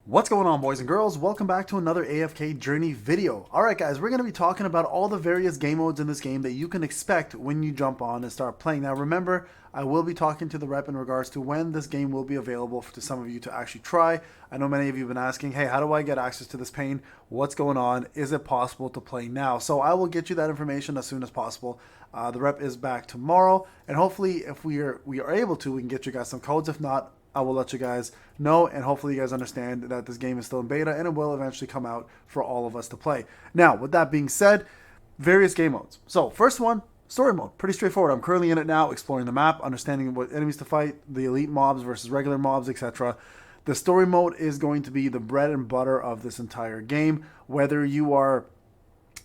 What's going on, boys and girls? Welcome back to another AFK Journey video. Alright guys, we're going to be talking about all the various game modes in this game that you can expect when you jump on and start playing. Now remember, I will be talking to the rep in regards to when this game will be available to some of you to actually try. I know many of you have been asking, hey, how do I get access to this Payne? What's going on? Is it possible to play now? So I will get you that information as soon as possible. The rep is back tomorrow, and hopefully if we are able to, we can get you guys some codes. If not, I will let you guys know, and hopefully you guys understand that this game is still in beta and it will eventually come out for all of us to play. Now, with that being said, various game modes. So, first one, story mode. Pretty straightforward. I'm currently in it now, exploring the map, understanding what enemies to fight, the elite mobs versus regular mobs, etc. The story mode is going to be the bread and butter of this entire game, whether you are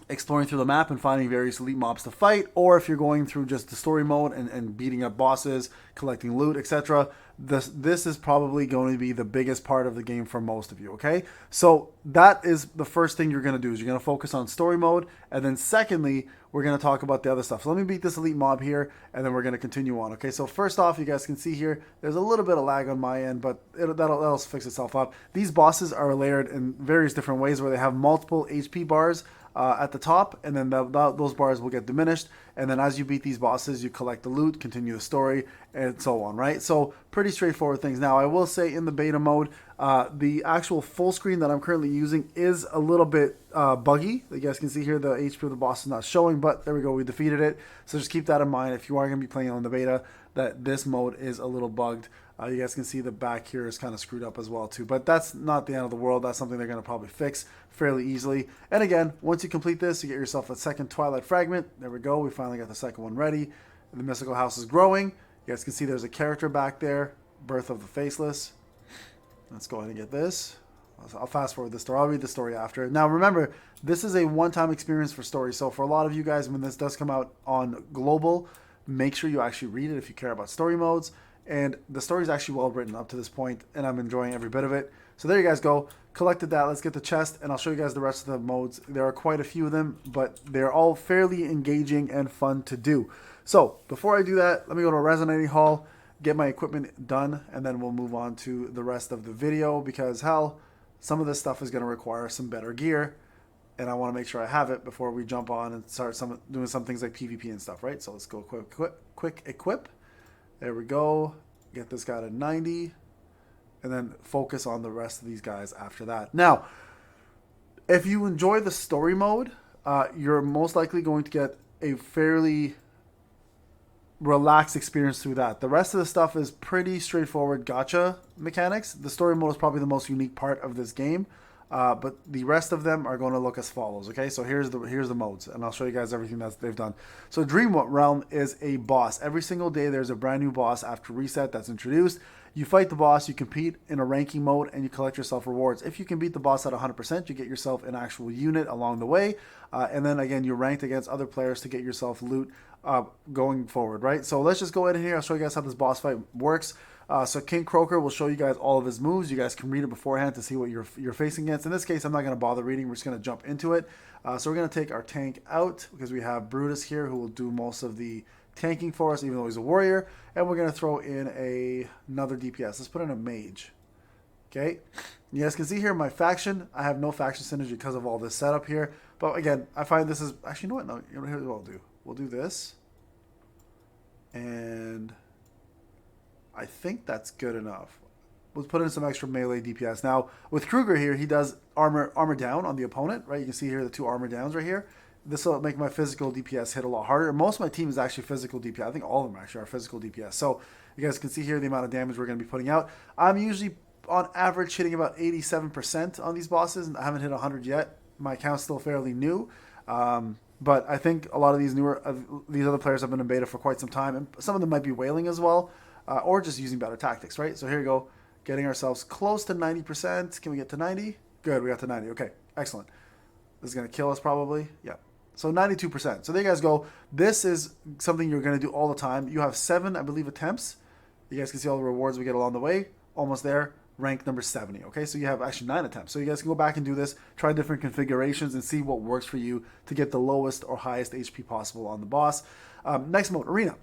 exploring through the map and finding various elite mobs to fight, or if you're going through just the story mode and beating up bosses, collecting loot, etc. This is probably going to be the biggest part of the game for most of you, okay? So that is the first thing you're going to do, is you're going to focus on story mode, and then secondly, we're going to talk about the other stuff. So let me beat this elite mob here, and then we're going to continue on, okay? So first off, you guys can see here, there's a little bit of lag on my end, but that'll fix itself up. These bosses are layered in various different ways where they have multiple HP bars at the top, and then those bars will get diminished, and then as you beat these bosses, you collect the loot, continue the story, and so on, right? So pretty straightforward things. Now I will say, in the beta mode, the actual full screen that I'm currently using is a little bit buggy. You guys can see here the HP of the boss is not showing, but there we go, we defeated it. So just keep that in mind if you are going to be playing on the beta, that this mode is a little bugged. You guys can see the back here is kind of screwed up as well too, but that's not the end of the world. That's something they're going to probably fix fairly easily. And again, once you complete this, you get yourself a second Twilight fragment. There we go. We finally got the second one ready. The mystical house is growing. You guys can see there's a character back there, Birth of the Faceless. Let's go ahead and get this. I'll fast forward the story. I'll read the story after. Now remember, this is a one-time experience for story. So for a lot of you guys, when this does come out on global, make sure you actually read it if you care about story modes. And the story is actually well written up to this point, and I'm enjoying every bit of it. So there you guys go. Collected that. Let's get the chest, and I'll show you guys the rest of the modes. There are quite a few of them, but they're all fairly engaging and fun to do. So before I do that, let me go to a resonating hall, get my equipment done, and then we'll move on to the rest of the video, because hell, some of this stuff is going to require some better gear, and I want to make sure I have it before we jump on and start doing some things like PvP and stuff, right? So let's go quick equip. There we go. Get this guy to 90. And then focus on the rest of these guys after that. Now, if you enjoy the story mode, you're most likely going to get a fairly relaxed experience through that. The rest of the stuff is pretty straightforward gacha mechanics. The story mode is probably the most unique part of this game. But the rest of them are going to look as follows, okay? So here's the modes, and I'll show you guys everything that they've done. So Dream Realm is a boss. Every single day there's a brand new boss after reset that's introduced. You fight the boss, you compete in a ranking mode, and you collect yourself rewards. If you can beat the boss at 100%, you get yourself an actual unit along the way. And then again, you're ranked against other players to get yourself loot going forward, right? So let's just go ahead and here. I'll show you guys how this boss fight works. So King Croaker will show you guys all of his moves. You guys can read it beforehand to see what you're facing against. In this case, I'm not going to bother reading. We're just going to jump into it. So we're going to take our tank out, because we have Brutus here who will do most of the tanking for us, even though he's a warrior. And we're going to throw in another DPS. Let's put in a mage. Okay. You guys can see here my faction. I have no faction synergy because of all this setup here. But again, I find this is... Actually, you know what? No, here's what I'll do. We'll do this. And... I think that's good enough. We'll put in some extra melee DPS. Now, with Kruger here, he does armor down on the opponent, right? You can see here the two armor downs right here. This will make my physical DPS hit a lot harder. Most of my team is actually physical DPS. I think all of them actually are physical DPS. So you guys can see here the amount of damage we're going to be putting out. I'm usually, on average, hitting about 87% on these bosses, and I haven't hit 100 yet. My account's still fairly new. But I think a lot of these these other players have been in beta for quite some time, and some of them might be whaling as well. Or just using better tactics, right? So here we go, getting ourselves close to 90%. Can we get to 90? Good, we got to 90. Okay, excellent. This is going to kill us probably. Yeah. So 92%. So there you guys go. This is something you're going to do all the time. You have 7, I believe, attempts. You guys can see all the rewards we get along the way. Almost there. Rank number 70. Okay, so you have actually 9 attempts. So you guys can go back and do this, try different configurations, and see what works for you to get the lowest or highest HP possible on the boss. Next mode, Arena.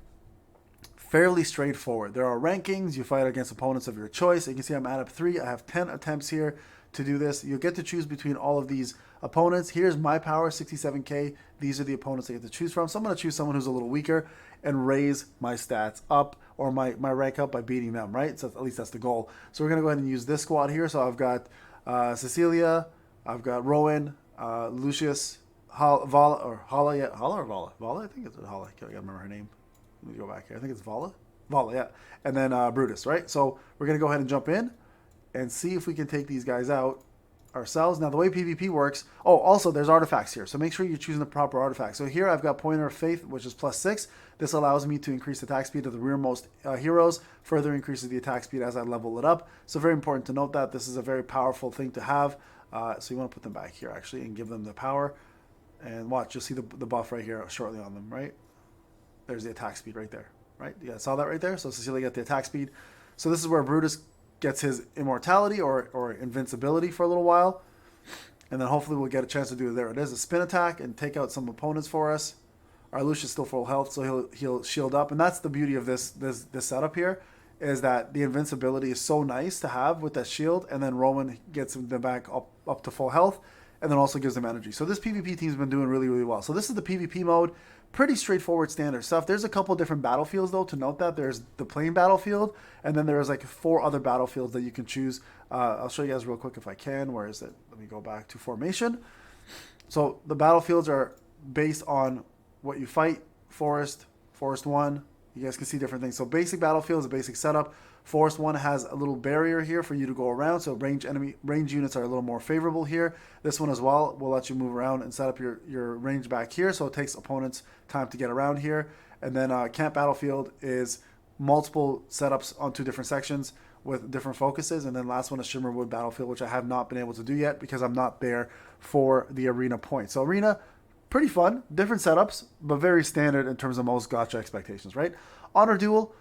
Fairly straightforward. There are rankings. You fight against opponents of your choice. You can see I'm at up 3. I have 10 attempts here to do this. You'll get to choose between all of these opponents. Here's my power, 67k. These are the opponents I get to choose from. So I'm going to choose someone who's a little weaker and raise my stats up, or my rank up by beating them, right? So at least that's the goal. So we're going to go ahead and use this squad here. So I've got Cecilia, I've got Rowan, Lucius, Vala, I think it's Vala. I can't remember her name. Let me go back here. I think it's Vala, yeah. And then Brutus, right? So we're going to go ahead and jump in and see if we can take these guys out ourselves. Now, the way PvP works, oh, also there's artifacts here. So make sure you're choosing the proper artifact. So here I've got Pointer of Faith, which is +6. This allows me to increase the attack speed of the rearmost heroes, further increases the attack speed as I level it up. So very important to note that this is a very powerful thing to have. So you want to put them back here actually and give them the power. And watch, you'll see the buff right here shortly on them, right? There's the attack speed right there, right? You guys saw that right there? So Cecilia got the attack speed. So this is where Brutus gets his immortality or invincibility for a little while. And then hopefully we'll get a chance to do it. There it is, a spin attack and take out some opponents for us. Our Lucius still full health, so he'll shield up. And that's the beauty of this setup here, is that the invincibility is so nice to have with that shield. And then Roman gets them back up to full health, and then also gives them energy. So this PvP team's been doing really, really well. So this is the PvP mode. Pretty straightforward standard stuff. There's a couple different battlefields though to note that. There's the plain battlefield, and then there's like 4 other battlefields that you can choose. I'll show you guys real quick if I can. Where is it? Let me go back to formation. So the battlefields are based on what you fight. Forest 1. You guys can see different things. So basic battlefield is a basic setup. Forest 1 has a little barrier here for you to go around, so range units are a little more favorable here. This one as well will let you move around and set up your range back here, so it takes opponents time to get around here. And then camp battlefield is multiple setups on 2 different sections with different focuses. And then last one is Shimmerwood battlefield, which I have not been able to do yet because I'm not there for the arena point. So arena, pretty fun, different setups, but very standard in terms of most gacha expectations, right? Honor duel.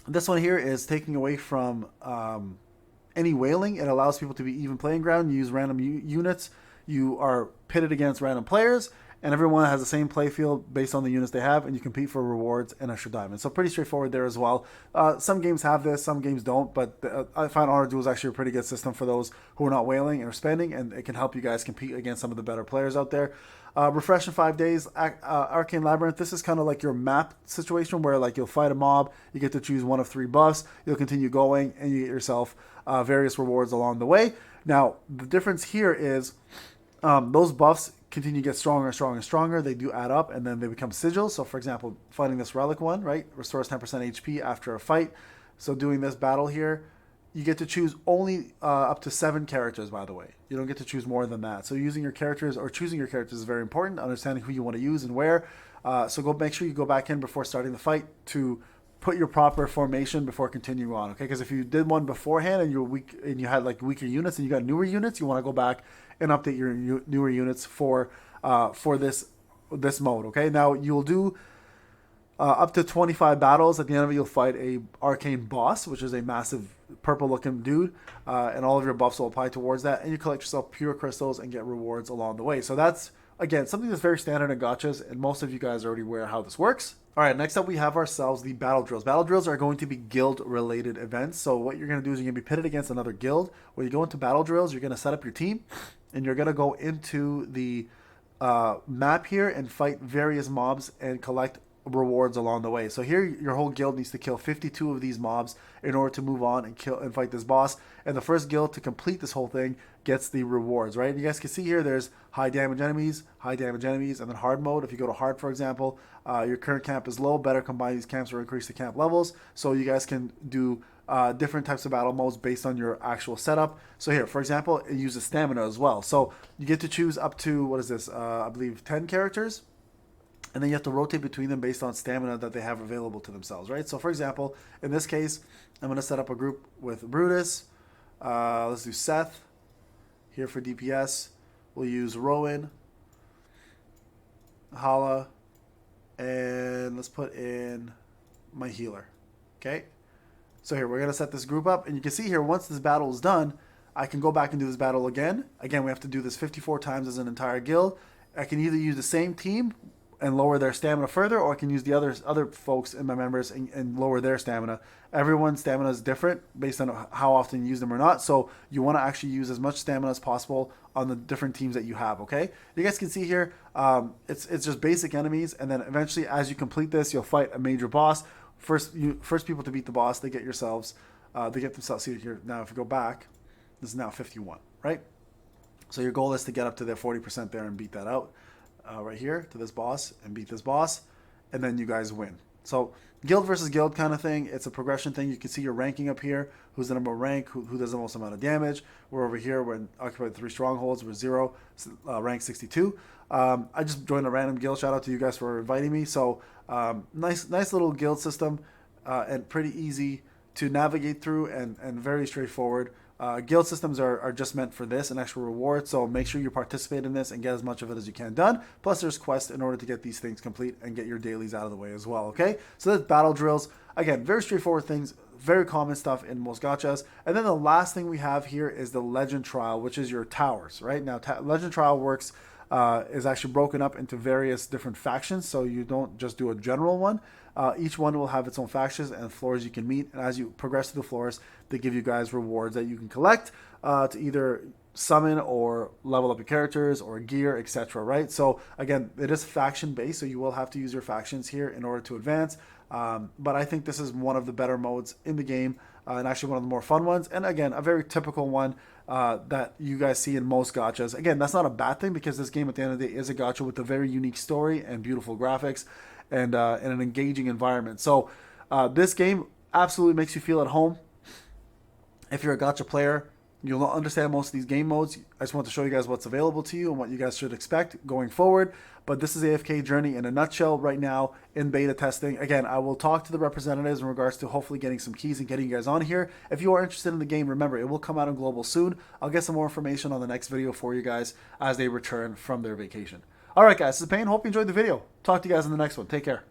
This one here is taking away from any whaling. It allows people to be even playing ground. You use random units. You are pitted against random players, and everyone has the same play field based on the units they have, and you compete for rewards and extra diamonds. So pretty straightforward there as well. Some games have this, some games don't, but I find Honor Duel is actually a pretty good system for those who are not whaling and are spending, and it can help you guys compete against some of the better players out there. Refresh in 5 days. Arcane Labyrinth. This is kind of like your map situation where like you'll fight a mob, you get to choose one of 3 buffs, you'll continue going, and you get yourself various rewards along the way. Now, the difference here is those buffs continue to get stronger and stronger and stronger. They do add up, and then they become sigils. So, for example, fighting this relic one, right, restores 10% HP after a fight. So doing this battle here, you get to choose only up to 7 characters, by the way. You don't get to choose more than that. So using your characters or choosing your characters is very important, understanding who you want to use and where. So make sure you go back in before starting the fight to put your proper formation before continuing on, okay? Because if you did one beforehand and you're weak and you had like weaker units and you got newer units, you want to go back and update your newer units for this mode, okay? Now you'll do up to 25 battles. At the end of it, you'll fight a arcane boss, which is a massive purple-looking dude, and all of your buffs will apply towards that, and you collect yourself pure crystals and get rewards along the way. So that's, again, something that's very standard in gachas, and most of you guys are already aware how this works. All right, next up we have ourselves the battle drills. Battle drills are going to be guild-related events. So what you're going to do is you're going to be pitted against another guild. When you go into battle drills, you're going to set up your team, and you're going to go into the map here and fight various mobs and collect rewards along the way. So here your whole guild needs to kill 52 of these mobs in order to move on and fight this boss, and the first guild to complete this whole thing gets the rewards, right? And you guys can see here there's high damage enemies, and then hard mode. If you go to hard, for example, your current camp is low, better combine these camps or increase the camp levels, so you guys can do different types of battle modes based on your actual setup. So here, for example, it uses stamina as well, so you get to choose up to, what is this, I believe 10 characters, and then you have to rotate between them based on stamina that they have available to themselves, right? So for example, in this case, I'm going to set up a group with Brutus. Let's do Seth. Here for DPS, we'll use Rowan, Hala, and let's put in my healer, okay? So here, we're going to set this group up, and you can see here, once this battle is done, I can go back and do this battle again. Again, we have to do this 54 times as an entire guild. I can either use the same team and lower their stamina further, or I can use the other folks in my members and lower their stamina. Everyone's stamina is different based on how often you use them or not, so you want to actually use as much stamina as possible on the different teams that you have. Okay, you guys can see here, it's just basic enemies, and then eventually as you complete this, you'll fight a major boss. First people to beat the boss, they get themselves see here. Now if you go back, this is now 51, right? So your goal is to get up to their 40% there and beat that out right here to this boss and beat this boss, and then you guys win. So guild versus guild kind of thing. It's a progression thing. You can see your ranking up here. Who's the number one rank? Who does the most amount of damage? We're over here. We're occupied 3 strongholds. We're 0, rank 62. I just joined a random guild. Shout out to you guys for inviting me. So nice little guild system, and pretty easy to navigate through, and very straightforward. Guild systems are just meant for this, an extra reward, so make sure you participate in this and get as much of it as you can done. Plus there's quests in order to get these things complete and get your dailies out of the way as well, okay? So that's battle drills. Again, very straightforward things, very common stuff in most gachas. And then the last thing we have here is the Legend Trial, which is your towers, right? Now Legend Trial works, is actually broken up into various different factions, so you don't just do a general one. Each one will have its own factions and floors you can meet, and as you progress through the floors, they give you guys rewards that you can collect to either summon or level up your characters or gear, etc. Right? So again, it is faction based, so you will have to use your factions here in order to advance. But I think this is one of the better modes in the game, and actually one of the more fun ones, and again, a very typical one that you guys see in most gachas. Again, that's not a bad thing, because this game at the end of the day is a gacha with a very unique story and beautiful graphics, and an engaging environment. So this game absolutely makes you feel at home. If you're a gacha player, you'll not understand most of these game modes. I just want to show you guys what's available to you and what you guys should expect going forward. But this is AFK Journey in a nutshell right now in beta testing. Again, I will talk to the representatives in regards to hopefully getting some keys and getting you guys on here. If you are interested in the game, remember, it will come out on global soon. I'll get some more information on the next video for you guys as they return from their vacation. All right, guys, this is Payne. Hope you enjoyed the video. Talk to you guys in the next one. Take care.